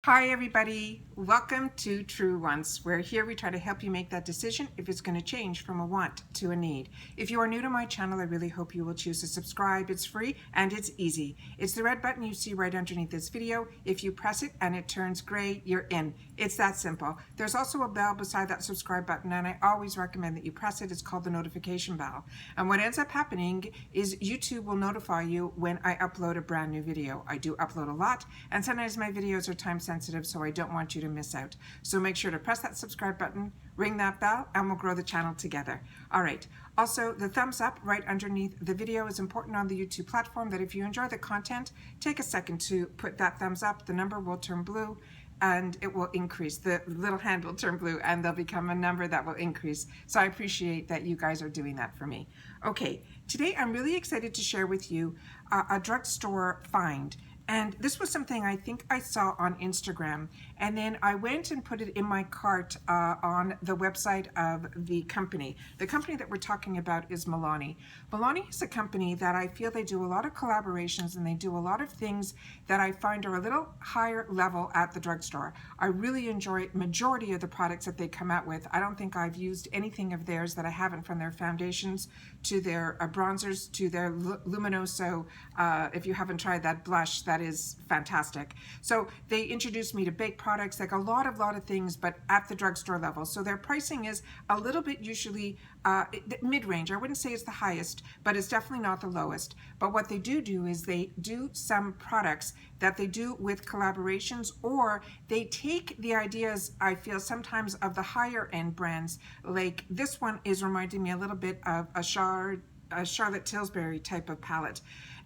Hi everybody, welcome to True Wants, where here we try to help you make that decision if it's going to change from a want to a need. If you are new to my channel, I really hope you will choose to subscribe. It's free and it's easy. It's the red button you see right underneath this video. If you press it and it turns gray, you're in. It's that simple. There's also a bell beside that subscribe button, and I always recommend that you press it. It's called the notification bell. And what ends up happening is YouTube will notify you when I upload a brand new video. I do upload a lot, and sometimes my videos are time sensitive, so I don't want you to miss out. So make sure to press that subscribe button, ring that bell, and we'll grow the channel together. All right. Also, the thumbs up right underneath the video is important on the YouTube platform, that if you enjoy the content, take a second to put that thumbs up. The number will turn blue and it will increase. The little hand will turn blue and there'll become a number that will increase. So I appreciate that you guys are doing that for me. Okay, today I'm really excited to share with you a drugstore find. And this was something I think I saw on Instagram, and then I went and put it in my cart on the website of the company. The company that we're talking about is Milani. Milani is a company that I feel they do a lot of collaborations, and they do a lot of things that I find are a little higher level at the drugstore. I really enjoy majority of the products that they come out with. I don't think I've used anything of theirs that I haven't, from their foundations to their bronzers to their Luminoso. If you haven't tried that blush, that is fantastic. So they introduced me to baked products, like a lot of things, but at the drugstore level. So their pricing is a little bit usually mid-range. I wouldn't say it's the highest, but it's definitely not the lowest. But what they do is they do some products that they do with collaborations, or they take the ideas, I feel sometimes, of the higher end brands. Like this one is reminding me a little bit of a Charlotte Tilbury type of palette.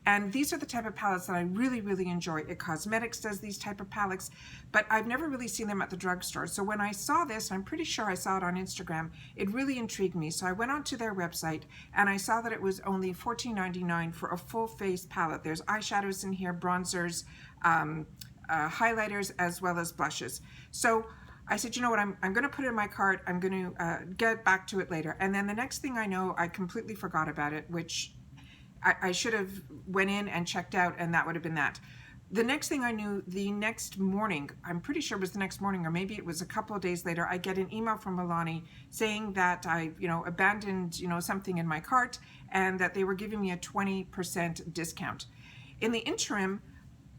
And these are the type of palettes that I really enjoy. It Cosmetics does these type of palettes, but I've never really seen them at the drugstore. So when I saw this, I'm pretty sure I saw it on Instagram, it really intrigued me. So I went onto their website and I saw that it was only $14.99 for a full face palette. There's eyeshadows in here, bronzers, highlighters, as well as blushes. So I said, you know what, I'm going to put it in my cart. I'm going to get back to it later. And then the next thing I know, I completely forgot about it, which I should have went in and checked out, and that would have been that. The next thing I knew, the next morning, I'm pretty sure it was the next morning, or maybe it was a couple of days later, I get an email from Milani saying that I, abandoned, something in my cart, and that they were giving me a 20% discount. In the interim,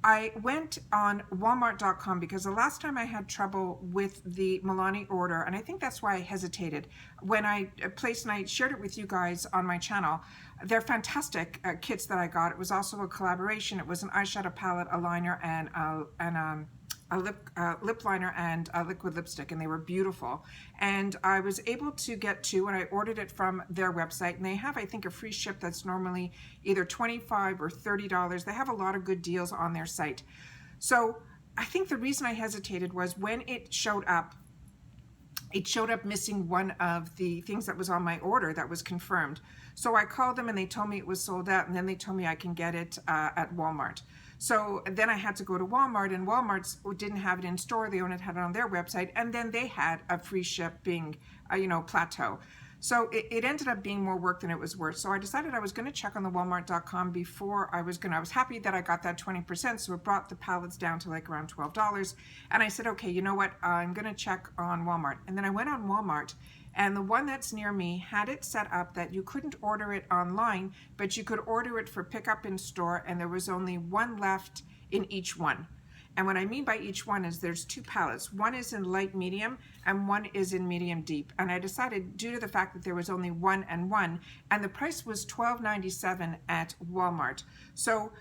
I went on Walmart.com, because the last time I had trouble with the Milani order, and I think that's why I hesitated, when I placed, and I shared it with you guys on my channel, they're fantastic kits that I got. It was also a collaboration. It was an eyeshadow palette, a liner, and a lip liner and a liquid lipstick, and they were beautiful. And I was able to get two, and I ordered it from their website, and they have, I think, a free ship that's normally either $25 or $30. They have a lot of good deals on their site. So I think the reason I hesitated was when it showed up missing one of the things that was on my order that was confirmed. So I called them and they told me it was sold out, and then they told me I can get it at Walmart. So then I had to go to Walmart, and Walmart didn't have it in store. They only had it on their website, and then they had a free shipping, plateau. So it ended up being more work than it was worth. So I decided I was going to check on the Walmart.com before I was happy that I got that 20%. So it brought the palettes down to like around $12. And I said, okay, you know what? I'm going to check on Walmart. And then I went on Walmart, and the one that's near me had it set up that you couldn't order it online, but you could order it for pickup in store, and there was only one left in each one. And what I mean by each one is there's two palettes. One is in light medium and one is in medium deep. And I decided, due to the fact that there was only one and one, and the price was $12.97 at Walmart. So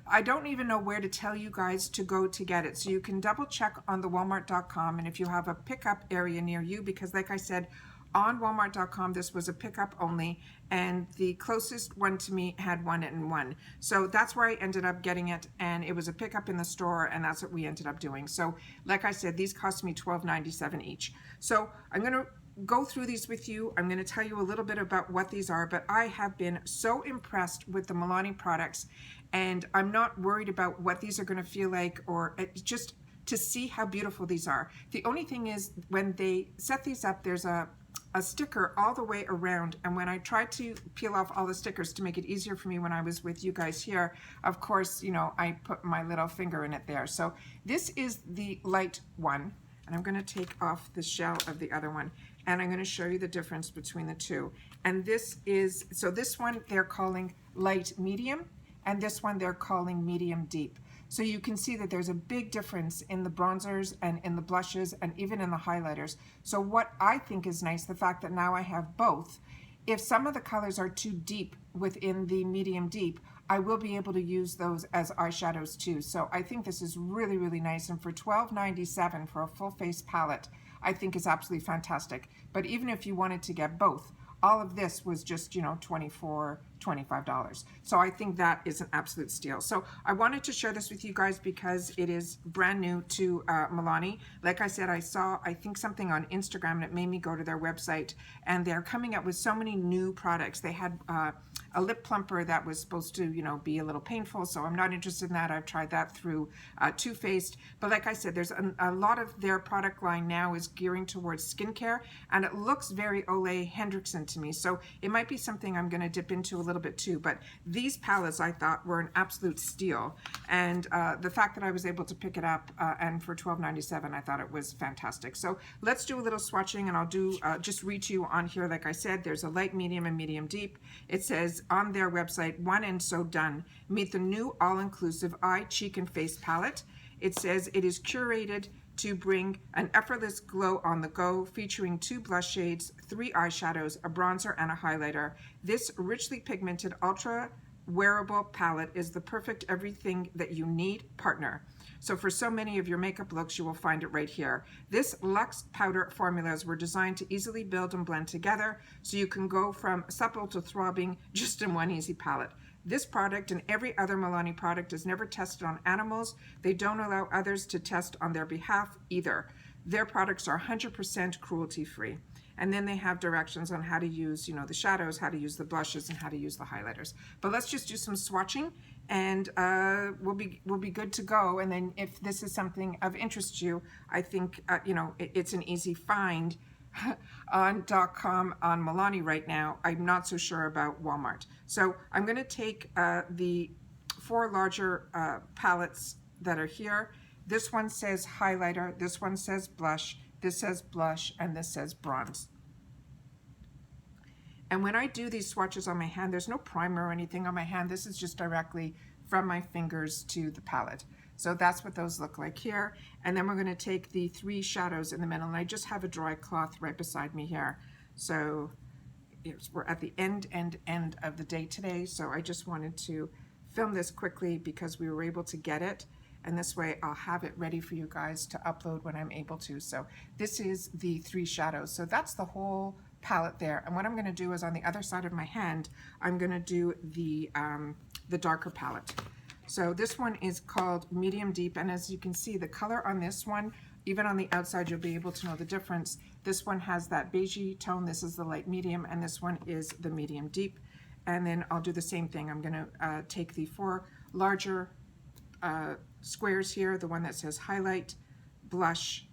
I don't even know where to tell you guys to go to get it. So you can double check on the Walmart.com, and if you have a pickup area near you, because like I said, on Walmart.com, this was a pickup only, and the closest one to me had one and one. So that's where I ended up getting it, and it was a pickup in the store, and that's what we ended up doing. So like I said, these cost me $12.97 each. So I'm going to go through these with you. I'm going to tell you a little bit about what these are, but I have been so impressed with the Milani products, and I'm not worried about what these are going to feel like, or just to see how beautiful these are. The only thing is, when they set these up, there's a a sticker all the way around, and when I tried to peel off all the stickers to make it easier for me when I was with you guys here, of course, you know, I put my little finger in it there. So this is the light one, and I'm going to take off the shell of the other one, and I'm going to show you the difference between the two. And this is, so this one they're calling light medium, and this one they're calling medium deep. So you can see that there's a big difference in the bronzers and in the blushes and even in the highlighters. So what I think is nice, the fact that now I have both, if some of the colors are too deep within the medium deep, I will be able to use those as eyeshadows too. So I think this is really, really nice. And for $12.97 for a full face palette, I think is absolutely fantastic. But even if you wanted to get both, all of this was just, you know, $24, $25. So I think that is an absolute steal. So I wanted to share this with you guys because it is brand new to Milani. Like I said, I saw, I think, something on Instagram, and it made me go to their website, and they're coming up with so many new products. They had a lip plumper that was supposed to, you know, be a little painful, so I'm not interested in that. I've tried that through Too Faced. But like I said, there's a lot of their product line now is gearing towards skincare, and it looks very Ole Hendrickson to me. So it might be something I'm going to dip into a little bit too. But these palettes I thought were an absolute steal, and the fact that I was able to pick it up and for $12.97, I thought it was fantastic. So let's do a little swatching, and I'll do just read to you on here. Like I said, there's a light, medium, and medium deep. It says on their website, one and so done. Meet the new all-inclusive eye, cheek, and face palette. It says it is curated to bring an effortless glow on the go, featuring 2 blush shades, 3 eyeshadows, a bronzer, and a highlighter. This richly pigmented, ultra wearable palette is the perfect everything that you need partner. So for so many of your makeup looks, you will find it right here. This luxe powder formulas were designed to easily build and blend together, so you can go from supple to throbbing just in one easy palette. This product and every other Milani product is never tested on animals. They don't allow others to test on their behalf either. Their products are 100% cruelty-free. And then they have directions on how to use, you know, the shadows, how to use the blushes, and how to use the highlighters. But let's just do some swatching, and we'll be good to go. And then if this is something of interest to you, I think you know, it's an easy find on .com on Milani right now. I'm not so sure about Walmart. So I'm going to take the 4 larger palettes that are here. This one says highlighter, this one says blush, this says blush, and this says bronze. And when I do these swatches on my hand, there's no primer or anything on my hand. This is just directly from my fingers to the palette. So that's what those look like here. And then we're going to take the 3 shadows in the middle, and I just have a dry cloth right beside me here. So we're at the end of the day today, so I just wanted to film this quickly because we were able to get it, and this way I'll have it ready for you guys to upload when I'm able to. So this is the 3 shadows. So that's the whole palette there. And what I'm going to do is on the other side of my hand, I'm going to do the darker palette. So this one is called medium deep, and as you can see, the color on this one, even on the outside, you'll be able to know the difference. This one has that beigey tone, this is the light medium, and this one is the medium deep. And then I'll do the same thing. I'm going to take the 4 larger squares here, the one that says highlight, blush,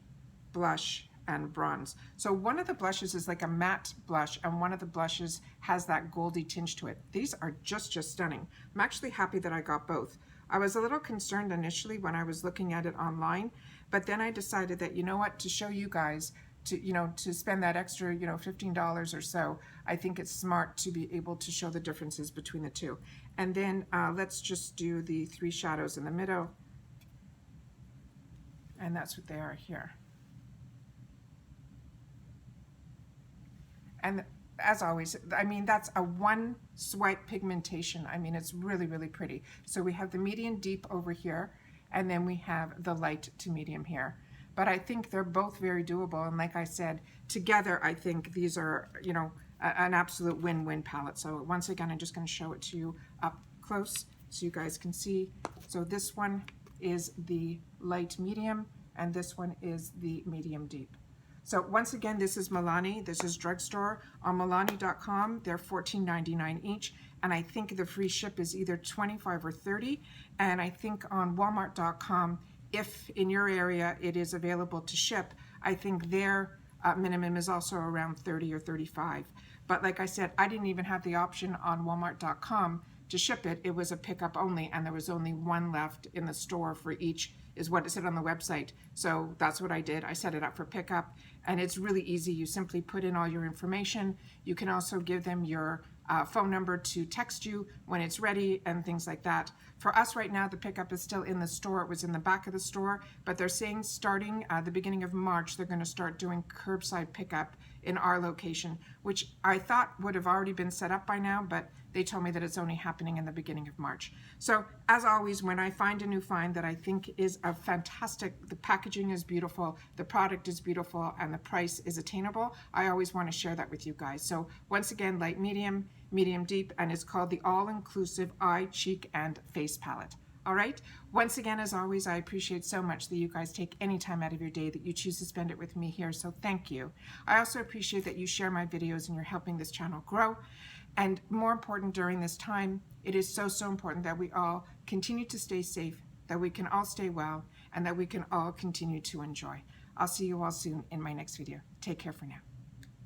blush, and bronze. So one of the blushes is like a matte blush, and one of the blushes has that goldy tinge to it. These are just stunning. I'm actually happy that I got both. I was a little concerned initially when I was looking at it online, but then I decided that, you know what, to show you guys, to spend that extra, $15 or so, I think it's smart to be able to show the differences between the two. And then let's just do the 3 shadows in the middle, and that's what they are here. And as always, I mean, that's a 1 swipe pigmentation. I mean, it's really, really pretty. So we have the medium deep over here, and then we have the light to medium here. But I think they're both very doable. And like I said, together, I think these are, an absolute win-win palette. So once again, I'm just going to show it to you up close so you guys can see. So this one is the light medium, and this one is the medium deep. So once again, this is Milani, this is Drugstore. On Milani.com, they're $14.99 each, and I think the free ship is either $25 or $30. And I think on Walmart.com, if in your area it is available to ship, I think their minimum is also around 30 or 35. But like I said, I didn't even have the option on Walmart.com to ship it. It was a pickup only, and there was only one left in the store for each, is what it said on the website. So that's what I did. I set it up for pickup, and it's really easy. You simply put in all your information. You can also give them your phone number to text you when it's ready and things like that. For us right now, the pickup is still in the store. It was in the back of the store, but they're saying starting the beginning of March, they're going to start doing curbside pickup in our location, which I thought would have already been set up by now, but they told me that it's only happening in the beginning of March. So as always, when I find a new find that I think is a fantastic, the packaging is beautiful, the product is beautiful, and the price is attainable, I always want to share that with you guys. So once again, light medium, medium deep, and it's called the all-inclusive eye, cheek, and face palette. All right. Once again, as always, I appreciate so much that you guys take any time out of your day, that you choose to spend it with me here. So thank you. I also appreciate that you share my videos and you're helping this channel grow. And more important during this time, it is so, so important that we all continue to stay safe, that we can all stay well, and that we can all continue to enjoy. I'll see you all soon in my next video. Take care for now.